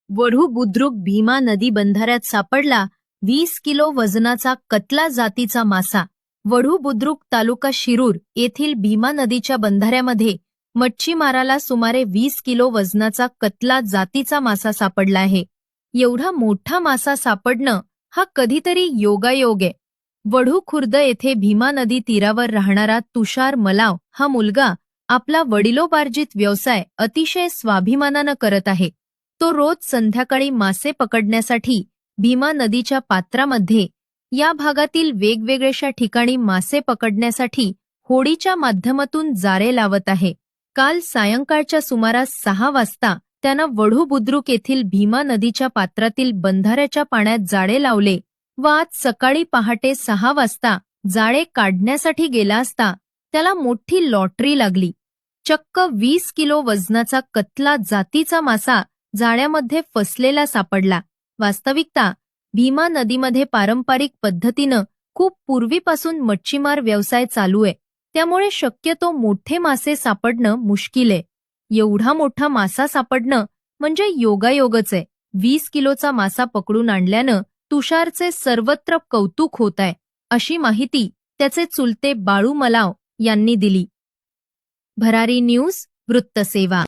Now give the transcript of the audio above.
वढू बुद्रुक भीमा नदी बंधाऱ्यात सापडला 20 किलो वजनाचा कतला जातीचा मासा। वढू बुद्रुक तालुका शिरूर येथील भीमा नदीच्या बंधाऱ्यामध्ये मच्छीमाराला सुमारे 20 किलो वजनाचा कतला जातीचा मासा सापडला आहे। एवढा मोठा मासा सापडणं हा कधीतरी योगायोग आहे। वढू खुर्द येथे भीमा नदी तीरावर राहणारा तुषार मलाव हा मुलगा आपला वडिलोपार्जित व्यवसाय अतिशय स्वाभिमानानं करत आहे। तो रोज संध्याकाळी मासे पकडण्यासाठी भीमा नदीच्या पात्रामध्ये या भागातील वेगवेगळ्या ठिकाणी मासे पकडण्यासाठी होडीच्या माध्यमातून जाळे लावत आहे। काल सायंकाळच्या सुमारास 6 वाजता त्यानं वढू बुद्रुक येथील भीमा नदीच्या पात्रातील बंधाऱ्याच्या पाण्यात जाळे लावले व आज सकाळी पहाटे 6 वाजता जाळे काढण्यासाठी गेला असता त्याला मोठी लॉटरी लागली। चक्क 20 किलो वजनाचा कतला जातीचा मासा जाळ्यामध्ये फसलेला सापडला। वास्तविकता भीमा नदीमध्ये पारंपरिक पद्धतीनं खूप पूर्वीपासून मच्छीमार व्यवसाय चालू आहे, त्यामुळे शक्यतो मोठे मासे सापडणं मुश्किल आहे। एवढा मोठा मासा सापडणं म्हणजे योगायोगच आहे। 20 किलोचा मासा पकडून आणल्यानं तुषारचे सर्वत्र कौतुक होत आहे, अशी माहिती त्याचे चुलते बाळू मलाव यांनी दिली। भरारी न्यूज वृत्तसेवा।